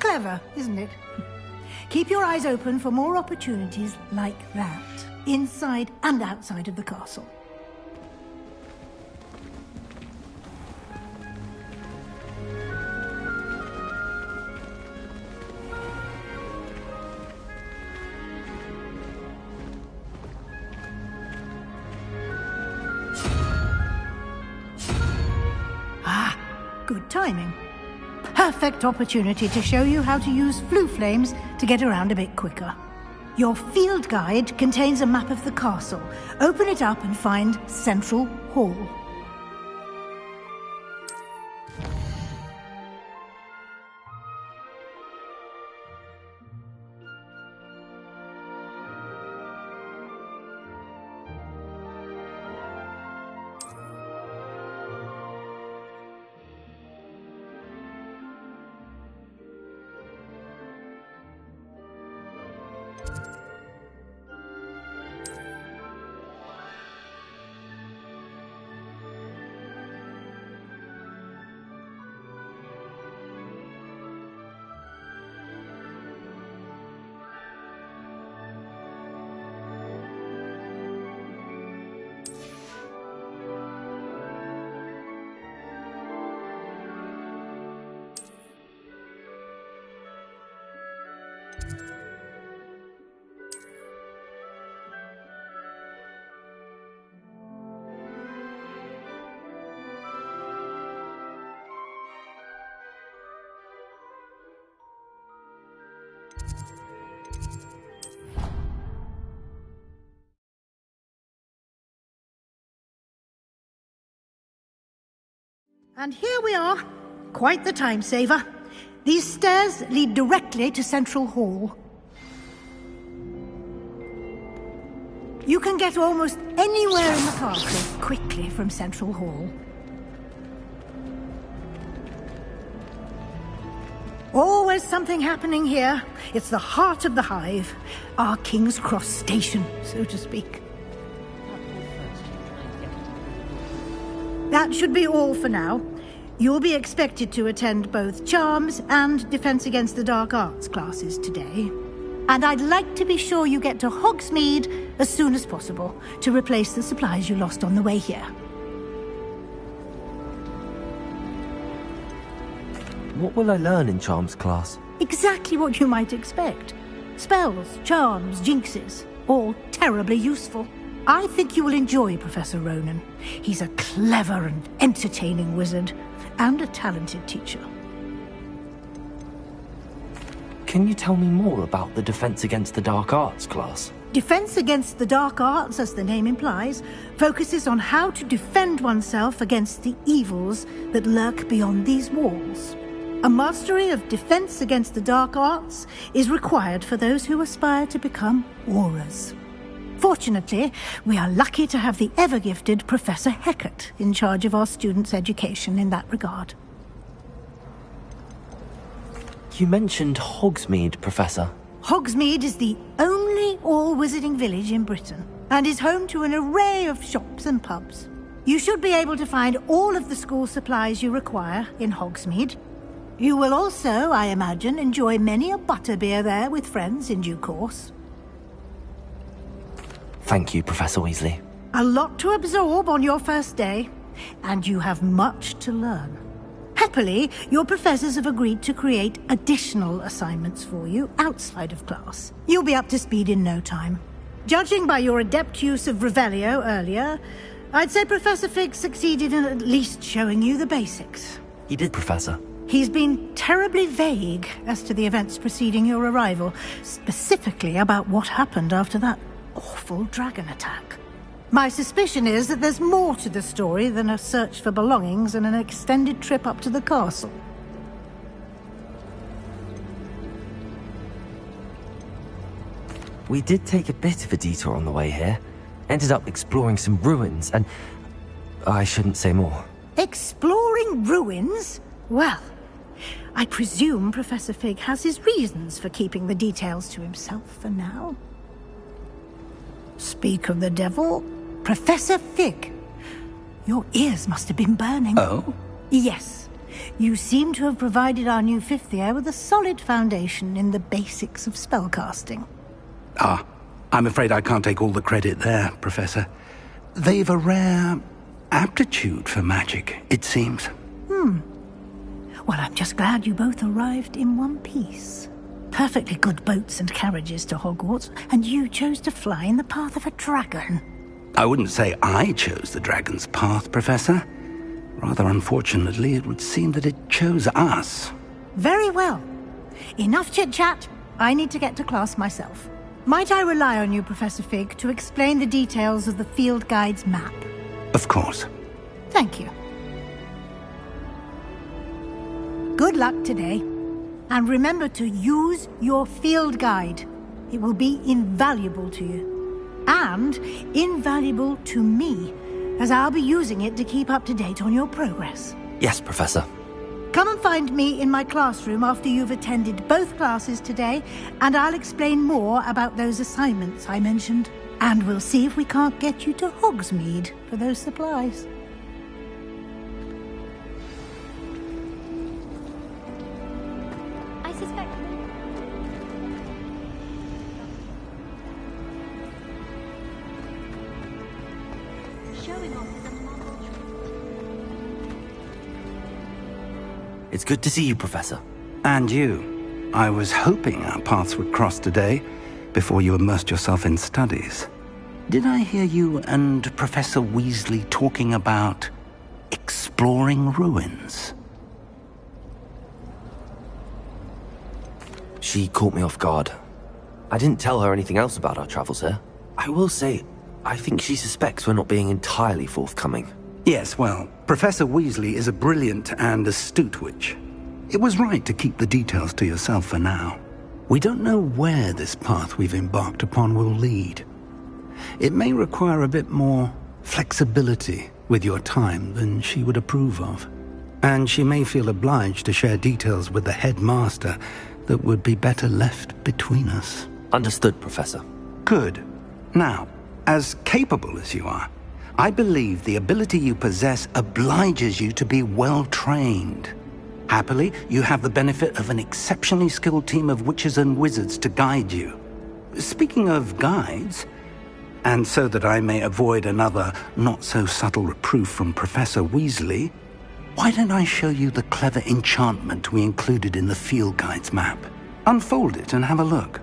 Clever, isn't it? Keep your eyes open for more opportunities like that, inside and outside of the castle. Ah, good timing. Perfect opportunity to show you how to use flue flames to get around a bit quicker. Your field guide contains a map of the castle. Open it up and find Central Hall. And here we are. Quite the time saver. These stairs lead directly to Central Hall. You can get almost anywhere in the castle quickly from Central Hall. Always something happening here. It's the heart of the hive. Our King's Cross station, so to speak. That should be all for now. You'll be expected to attend both Charms and Defense Against the Dark Arts classes today. And I'd like to be sure you get to Hogsmeade as soon as possible to replace the supplies you lost on the way here. What will I learn in Charms class? Exactly what you might expect. Spells, charms, jinxes, all terribly useful. I think you will enjoy Professor Ronan. He's a clever and entertaining wizard, and a talented teacher. Can you tell me more about the Defense Against the Dark Arts class? Defense Against the Dark Arts, as the name implies, focuses on how to defend oneself against the evils that lurk beyond these walls. A mastery of Defense Against the Dark Arts is required for those who aspire to become Aurors. Fortunately, we are lucky to have the ever-gifted Professor Hecat in charge of our students' education in that regard. You mentioned Hogsmeade, Professor. Hogsmeade is the only all-wizarding village in Britain, and is home to an array of shops and pubs. You should be able to find all of the school supplies you require in Hogsmeade. You will also, I imagine, enjoy many a butterbeer there with friends in due course. Thank you, Professor Weasley. A lot to absorb on your first day, and you have much to learn. Happily, your professors have agreed to create additional assignments for you outside of class. You'll be up to speed in no time. Judging by your adept use of Revelio earlier, I'd say Professor Fig succeeded in at least showing you the basics. He did, Professor. He's been terribly vague as to the events preceding your arrival, specifically about what happened after that awful dragon attack. My suspicion is that there's more to the story than a search for belongings and an extended trip up to the castle. We did take a bit of a detour on the way here. Ended up exploring some ruins and... I shouldn't say more. Exploring ruins? Well, I presume Professor Fig has his reasons for keeping the details to himself for now. Speak of the devil, Professor Fig. Your ears must have been burning. Oh? Yes. You seem to have provided our new fifth year with a solid foundation in the basics of spellcasting. Ah, I'm afraid I can't take all the credit there, Professor. They've a rare aptitude for magic, it seems. Well, I'm just glad you both arrived in one piece. Perfectly good boats and carriages to Hogwarts, and you chose to fly in the path of a dragon. I wouldn't say I chose the dragon's path, Professor. Rather unfortunately, it would seem that it chose us. Very well. Enough chit-chat. I need to get to class myself. Might I rely on you, Professor Fig, to explain the details of the field guide's map? Of course. Thank you. Good luck today. And remember to use your field guide. It will be invaluable to you. And invaluable to me, as I'll be using it to keep up to date on your progress. Yes, Professor. Come and find me in my classroom after you've attended both classes today, and I'll explain more about those assignments I mentioned. And we'll see if we can't get you to Hogsmeade for those supplies. I suspect... Showing off is a marvel. It's good to see you, Professor. And you. I was hoping our paths would cross today, before you immersed yourself in studies. Did I hear you and Professor Weasley talking about exploring ruins? She caught me off guard. I didn't tell her anything else about our travels here. I will say, I think she suspects we're not being entirely forthcoming. Yes, well, Professor Weasley is a brilliant and astute witch. It was right to keep the details to yourself for now. We don't know where this path we've embarked upon will lead. It may require a bit more flexibility with your time than she would approve of. And she may feel obliged to share details with the headmaster that would be better left between us. Understood, Professor. Good. Now, as capable as you are, I believe the ability you possess obliges you to be well-trained. Happily, you have the benefit of an exceptionally skilled team of witches and wizards to guide you. Speaking of guides, and so that I may avoid another not-so-subtle reproof from Professor Weasley, Why don't I show you the clever enchantment we included in the field guide's map? Unfold it and have a look.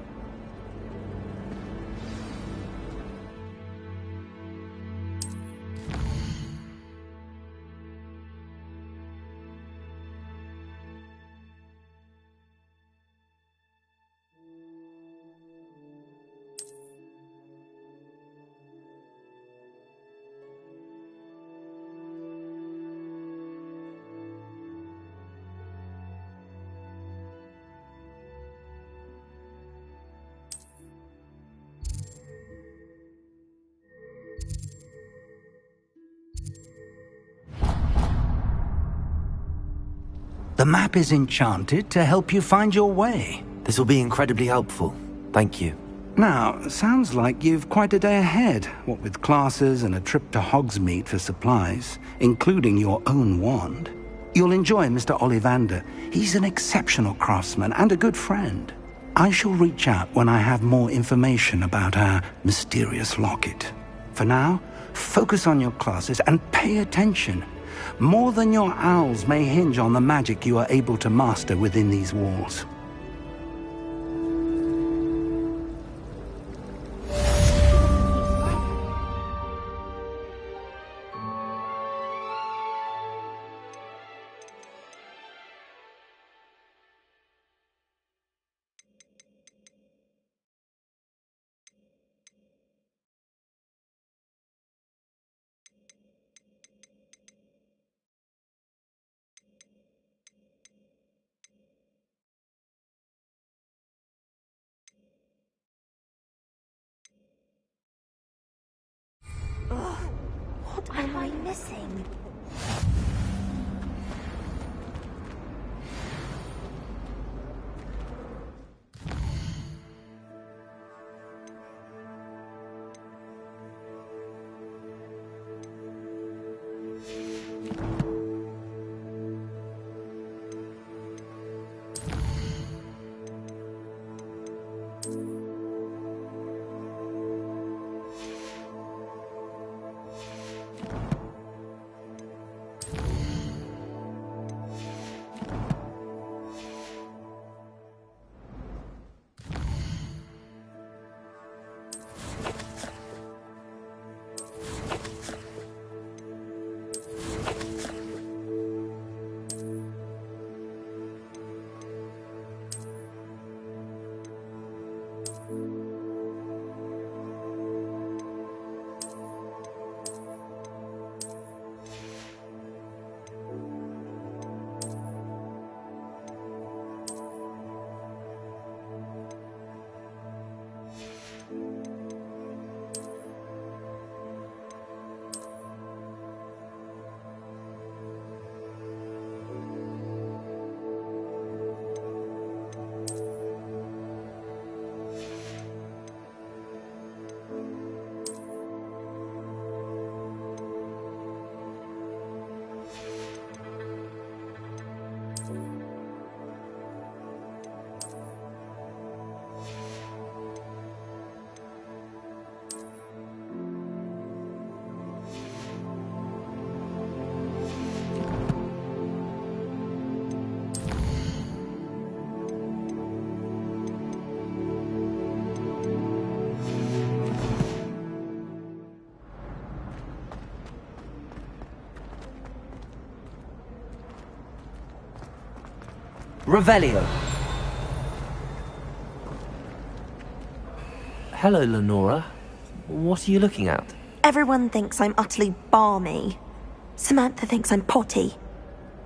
The map is enchanted to help you find your way. This will be incredibly helpful. Thank you. Now, sounds like you've quite a day ahead, what with classes and a trip to Hogsmeade for supplies, including your own wand. You'll enjoy Mr. Ollivander. He's an exceptional craftsman and a good friend. I shall reach out when I have more information about our mysterious locket. For now, focus on your classes and pay attention. More than your owls may hinge on the magic you are able to master within these walls. What am I missing? Revelio. Hello, Lenora. What are you looking at? Everyone thinks I'm utterly balmy. Samantha thinks I'm potty.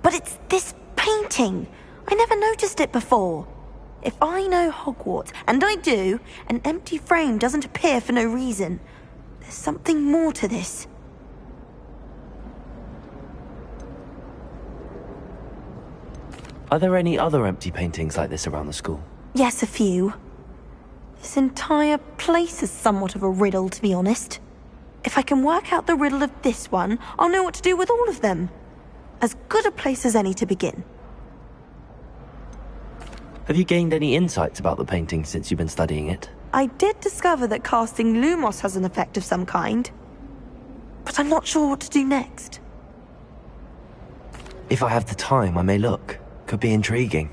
But it's this painting. I never noticed it before. If I know Hogwarts, and I do, an empty frame doesn't appear for no reason. There's something more to this. Are there any other empty paintings like this around the school? Yes, a few. This entire place is somewhat of a riddle, to be honest. If I can work out the riddle of this one, I'll know what to do with all of them. As good a place as any to begin. Have you gained any insights about the painting since you've been studying it? I did discover that casting Lumos has an effect of some kind. But I'm not sure what to do next. If I have the time, I may look. Could be intriguing.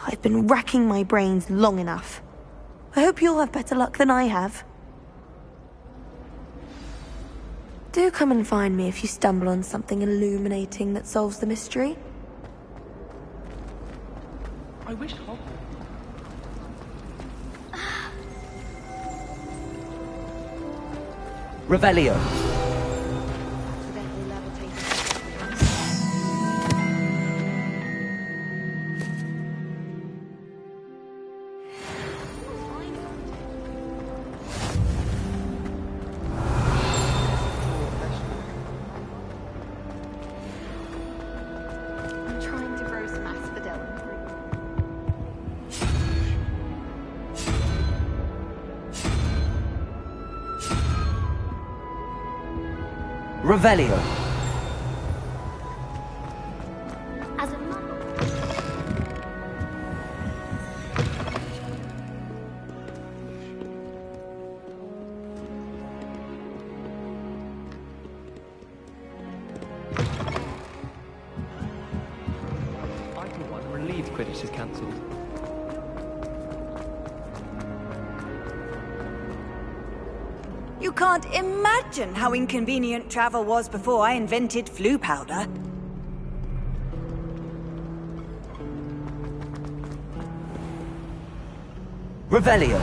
I've been racking my brains long enough. I hope you'll have better luck than I have. Do come and find me if you stumble on something illuminating that solves the mystery. I wish Hogwarts... Revelio. I'm trying to grow some asphodel. Revelio. As a I, for one, am relieved Quidditch is cancelled. You can't imagine how inconvenient travel was before I invented flu powder. Revelio.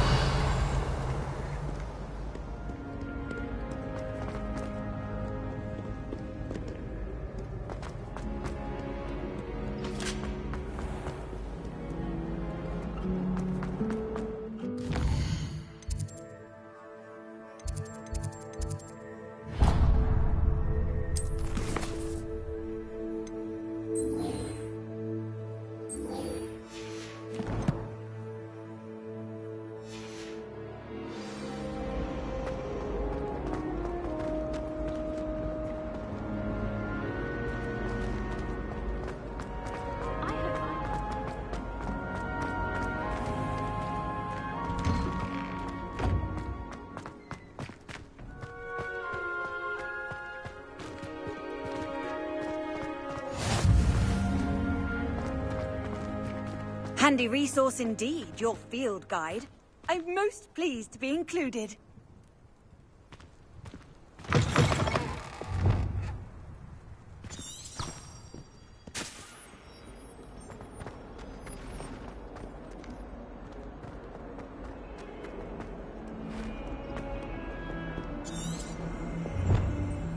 Handy resource indeed, your field guide. I'm most pleased to be included.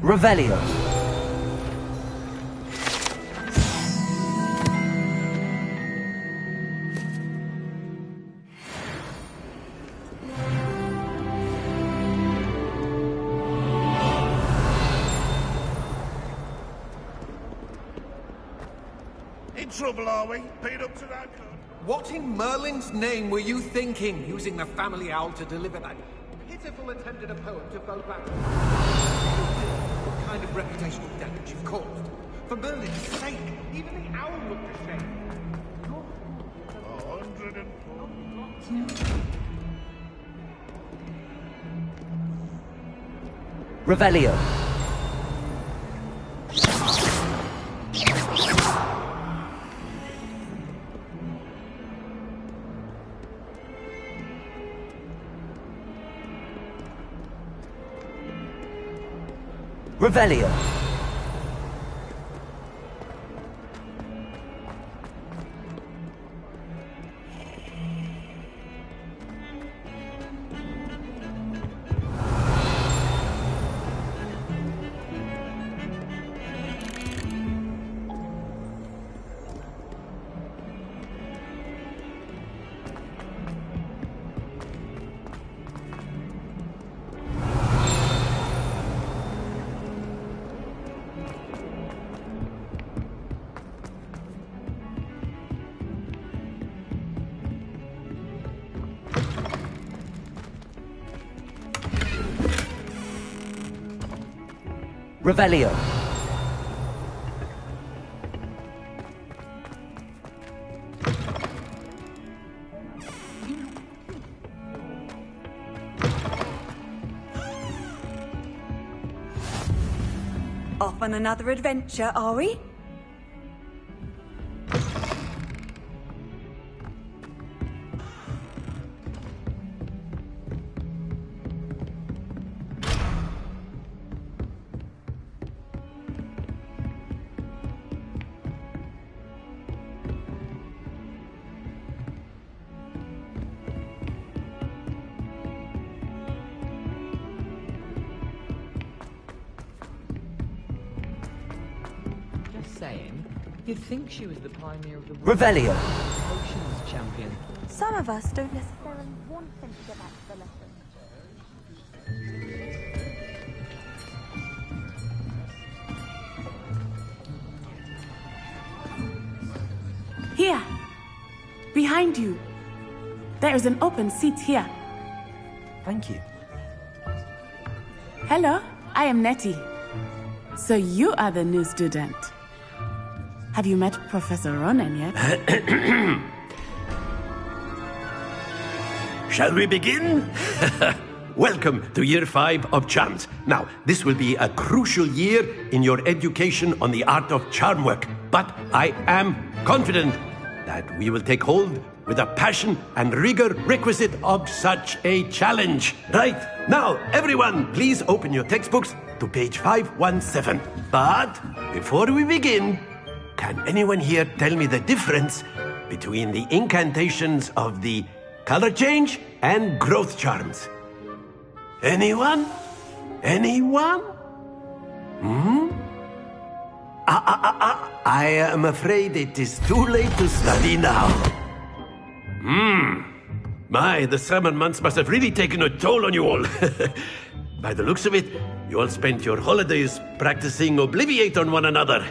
Revelio. In trouble, are we? Paid up to that good? What in Merlin's name were you thinking, using the family owl to deliver that pitiful attempt at a poem to Beaubac? What kind of reputational damage you've caused? For Merlin's sake, even the owl looked ashamed. 104. Revelio. Revelio. Revelio. Off on another adventure, are we? saying? You'd think she was the pioneer of the Revelio. potions champion. Some of us don't necessarily want him to get back to the lesson. Here! Behind you! There is an open seat here. Thank you. Hello, I am Nettie. So you are the new student. Have you met Professor Ronan yet? Shall we begin? Welcome to Year 5 of Charms. Now, this will be a crucial year in your education on the art of charm work, but I am confident that we will take hold with the passion and rigor requisite of such a challenge. Right, now, everyone, please open your textbooks to page 517. But before we begin, can anyone here tell me the difference between the incantations of the color change and growth charms? Anyone? Anyone? I am afraid it is too late to study now. My, the summer months must have really taken a toll on you all. By the looks of it, you all spent your holidays practicing Obliviate on one another.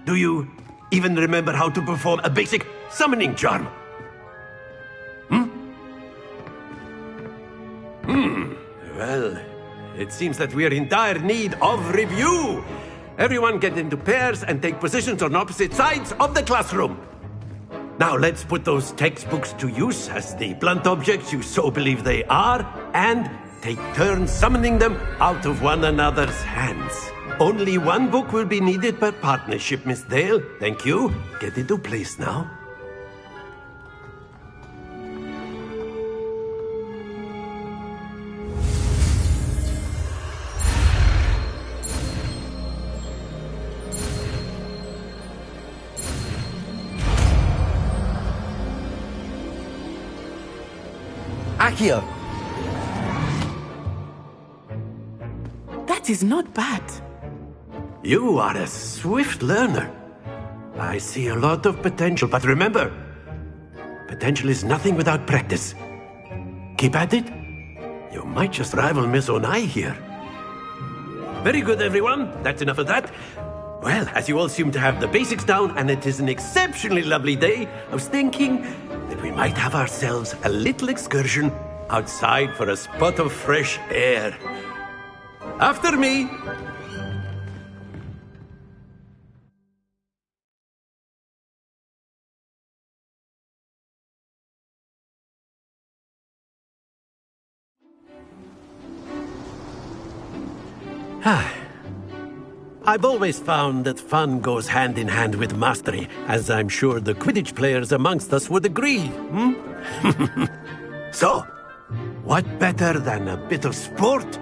Do you even remember how to perform a basic summoning charm? Well, it seems that we are in dire need of review. Everyone get into pairs and take positions on opposite sides of the classroom. Now let's put those textbooks to use as the blunt objects you so believe they are, and take turns summoning them out of one another's hands. Only one book will be needed per partnership, Miss Dale. Thank you. Get into place now. Accio! That is not bad. You are a swift learner. I see a lot of potential, but remember, potential is nothing without practice. Keep at it. You might just rival Miss Onai here. Very good, everyone. That's enough of that. Well, as you all seem to have the basics down, and it is an exceptionally lovely day, I was thinking that we might have ourselves a little excursion outside for a spot of fresh air. After me! I've always found that fun goes hand in hand with mastery, as I'm sure the Quidditch players amongst us would agree. So, what better than a bit of sport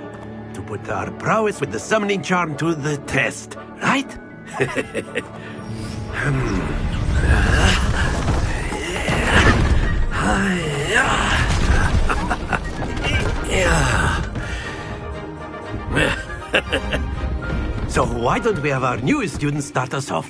to put our prowess with the summoning charm to the test, right? So why don't we have our newest student start us off?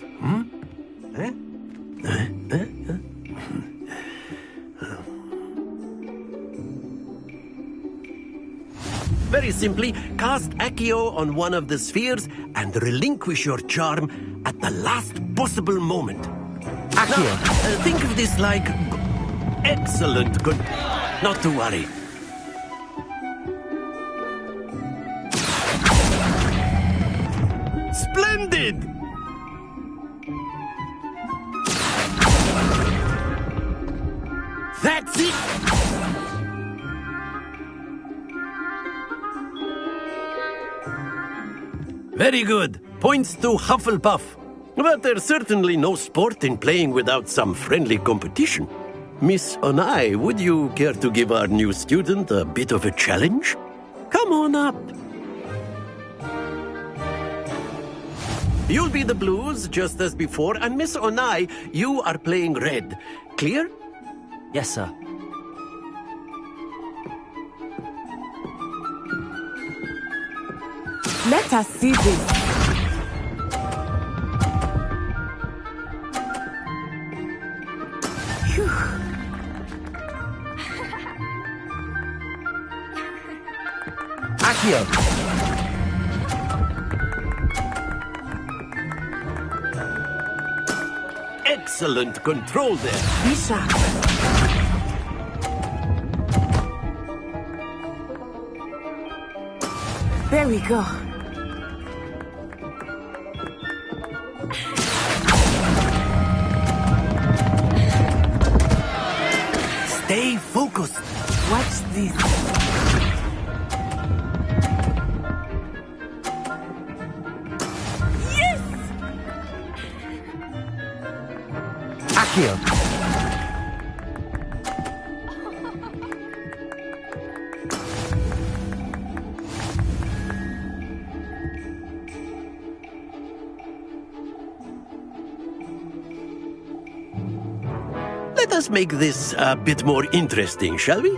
Very simply, cast Accio on one of the spheres and relinquish your charm at the last possible moment. Accio. Now, think of this like... Excellent. Good. Not to worry. Splendid! That's it! Very good. Points to Hufflepuff. But there's certainly no sport in playing without some friendly competition. Miss Onai, would you care to give our new student a bit of a challenge? Come on up. You'll be the blues, just as before, and Miss Onai, you are playing red. Clear? Yes, sir. Let us see this. Phew. Accio! Excellent control there. Be sharp. There we go. Stay focused. Watch this. Yes! Accio! Let us make this a bit more interesting, shall we?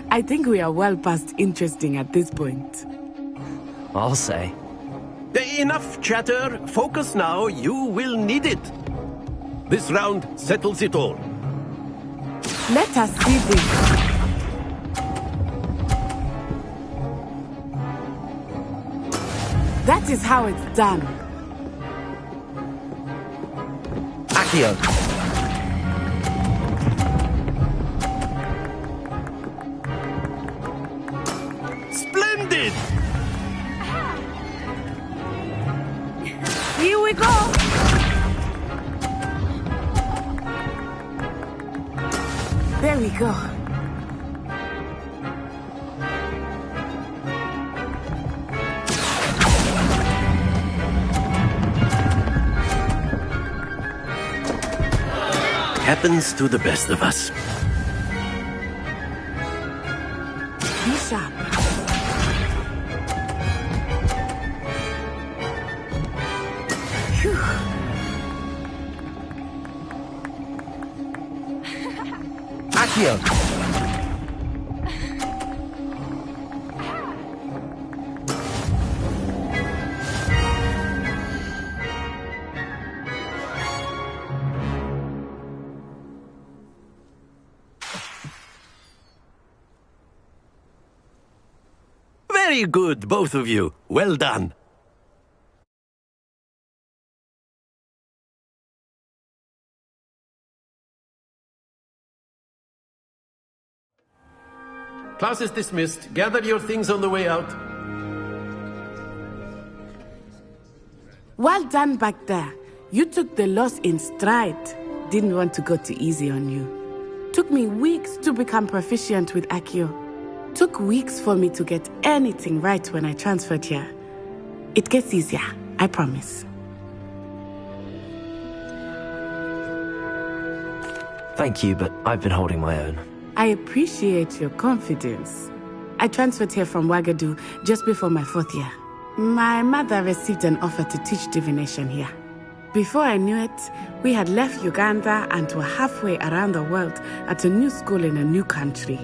I think we are well past interesting at this point. I'll say. Enough chatter. Focus now. You will need it. This round settles it all. Let us see this. That is how it's done. Accio. Splendid! Here we go. There we go. Happens to the best of us. Be sharp. Phew. Accio. Very good, both of you. Well done. Class is dismissed. Gather your things on the way out. Well done back there. You took the loss in stride. Didn't want to go too easy on you. Took me weeks to become proficient with Accio. Took weeks for me to get anything right when I transferred here. It gets easier, I promise. Thank you, but I've been holding my own. I appreciate your confidence. I transferred here from Wagadu just before my 4th year. My mother received an offer to teach divination here. Before I knew it, we had left Uganda and were halfway around the world at a new school in a new country.